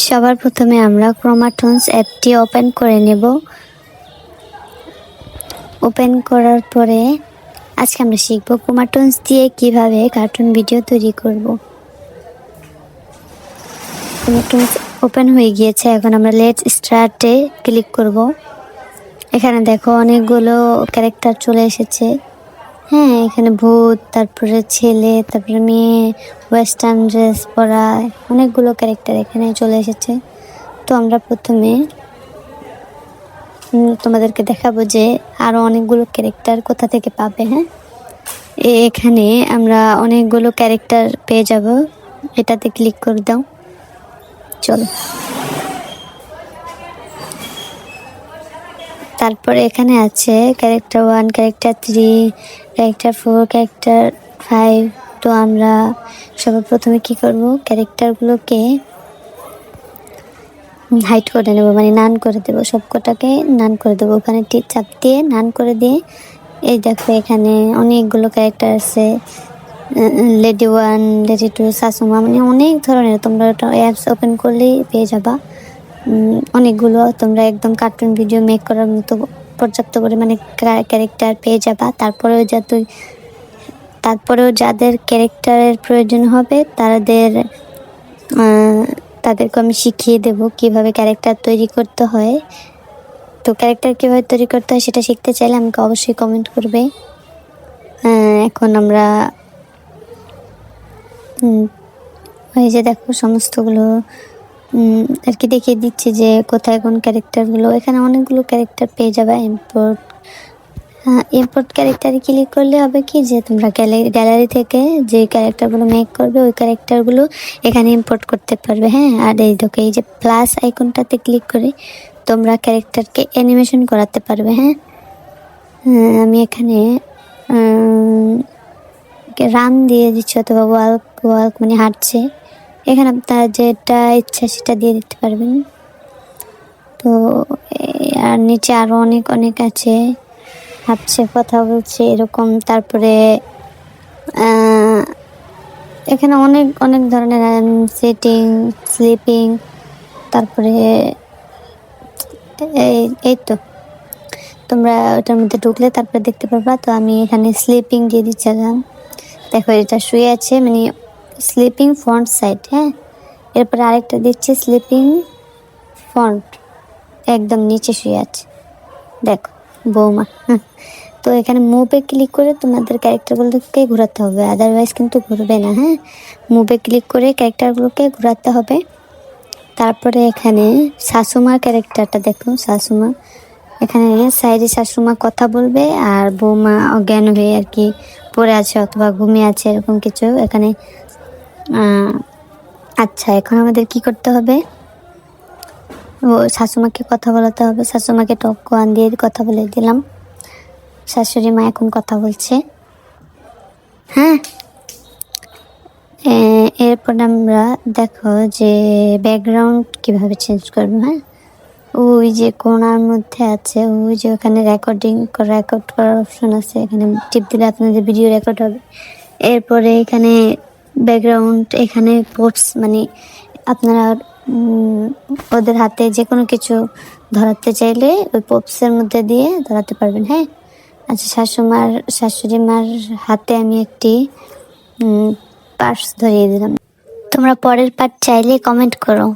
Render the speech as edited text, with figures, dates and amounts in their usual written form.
সবার প্রথমে আমরা ক্রোমাটন্স অ্যাপটি ওপেন করে নেব। ওপেন করার পরে আজকে আমরা শিখব ক্রোমাটন্স দিয়ে কিভাবে কার্টুন ভিডিও তৈরি করব। ক্রোমাটন্স ওপেন হয়ে গিয়েছে, এখন আমরা লেটস স্টার্টে ক্লিক করব। এখানে দেখো অনেকগুলো ক্যারেক্টার চলে এসেছে। হ্যাঁ, এখানে ভূত, তারপরে ছেলে, তারপরে মেয়ে, ওয়েস্টার্ন ড্রেস পরা অনেকগুলো ক্যারেক্টার এখানে চলে এসেছে। তো আমরা প্রথমে তোমাদেরকে দেখাবো যে আরও অনেকগুলো ক্যারেক্টার কোথা থেকে পাবে। হ্যাঁ, এখানে আমরা অনেকগুলো ক্যারেক্টার পেয়ে যাব, এটাতে ক্লিক করে দাও। চলো, তারপরে এখানে আছে ক্যারেক্টার 1, ক্যারেক্টার 3, ক্যারেক্টার 4, ক্যারেক্টার 5। তো আমরা সবার প্রথমে কি করব, ক্যারেক্টারগুলোকে হাইড করে নেব, মানে নান করে দেবো, সবকটাকে নান করে দেবো। ওখানে চাপ দিয়ে নান করে দিয়ে এই দেখো এখানে অনেকগুলো ক্যারেক্টার আছে, লেডি 1, লেডি 2, শাশুমা, মানে অনেক ধরনের। তোমরা ওটা অ্যাপস ওপেন করলেই পেয়ে যাবা অনেকগুলো। তোমরা একদম কার্টুন ভিডিও মেক করার মতো পর্যাপ্ত পরিমাণে ক্যারেক্টার পেয়ে যাবা। তারপরেও যাদের ক্যারেক্টারের প্রয়োজন হবে তাদেরকে আমি শিখিয়ে দেব কিভাবে ক্যারেক্টার তৈরি করতে হয়। তো ক্যারেক্টার কীভাবে তৈরি করতে হয় সেটা শিখতে চাইলে আমাকে অবশ্যই কমেন্ট করবে। এখন আমরা এই যে দেখো সমস্তগুলো আর কি দেখিয়ে দিচ্ছি যে কোথায় কোন ক্যারেক্টারগুলো। এখানে অনেকগুলো ক্যারেক্টার পেয়ে যাবে। ইম্পোর্ট ক্যারেক্টারে ক্লিক করলে হবে কি যে তোমরা গ্যালারি থেকে যে ক্যারেক্টারগুলো মেক করবে ওই ক্যারেক্টারগুলো এখানে ইম্পোর্ট করতে পারবে। হ্যাঁ, আর এই দেখো এই যে প্লাস আইকনটাতে ক্লিক করে তোমরা ক্যারেক্টারকে অ্যানিমেশন করাতে পারবে। হ্যাঁ, আমি এখানে রান দিয়ে দিচ্ছি অথবা ওয়াক মানে হাঁটছে। এখানে আপনারা যেটা ইচ্ছা সেটা দিয়ে দিতে পারবেন। তো আর নিচে আরও অনেক আছে, হাঁটছে, কথা বলছে, এরকম। তারপরে এখানে অনেক ধরনের সিটিং, স্লিপিং, তারপরে এই তো তোমরা ওটার মধ্যে ঢুকলে তারপরে দেখতে পারবা। তো আমি এখানে স্লিপিং দিয়ে দিচ্ছিলাম। দেখো এটা শুয়ে আছে, মানে স্লিপিং ফ্রন্ট সাইড। হ্যাঁ, এরপরে আরেকটা দিচ্ছি স্লিপিং ফ্রন্ট, একদম নিচে শুয়ে আছে। দেখো বৌমা। তো এখানে মুভে ক্লিক করে তোমাদের ক্যারেক্টারগুলোকে ঘোরাতে হবে, আদারওয়াইজ কিন্তু ঘুরবে না। হ্যাঁ, মুভে ক্লিক করে ক্যারেক্টারগুলোকে ঘোরাতে হবে। তারপরে এখানে শাশুমার ক্যারেক্টারটা দেখো, শাশুমা এখানে সাইডে শাশুমা কথা বলবে আর বৌমা অজ্ঞান হয়ে আর কি পড়ে আছে অথবা ঘুমিয়ে আছে, এরকম কিছু এখানে। আচ্ছা, এখন আমাদের কি করতে হবে, ও শাশুমাকে কথা বলাতে হবে। শাশুমাকে টক 1 দিয়ে কথা বলে দিলাম। শাশুড়ি মা এখন কথা বলছে। হ্যাঁ, এরপর আমরা দেখো যে ব্যাকগ্রাউন্ড কিভাবে চেঞ্জ করবো। হ্যাঁ, ওই যে কোণার মধ্যে আছে, ওই যে ওখানে রেকর্ড করার অপশন আছে, এখানে টিপ দিলে আপনাদের ভিডিও রেকর্ড হবে। এরপরে এখানে ব্যাকগ্রাউন্ড, এখানে পোস্ট, মানে আপনারা ওদের হাতে যে কোনো কিছু ধরাতে চাইলে ওই পপসের মধ্যে দিয়ে ধরাতে পারবেন। হ্যাঁ, আচ্ছা, শাশুড়ি মার হাতে আমি একটি পার্স ধরিয়ে দিলাম। তোমরা পরের পার্ট চাইলে কমেন্ট করো।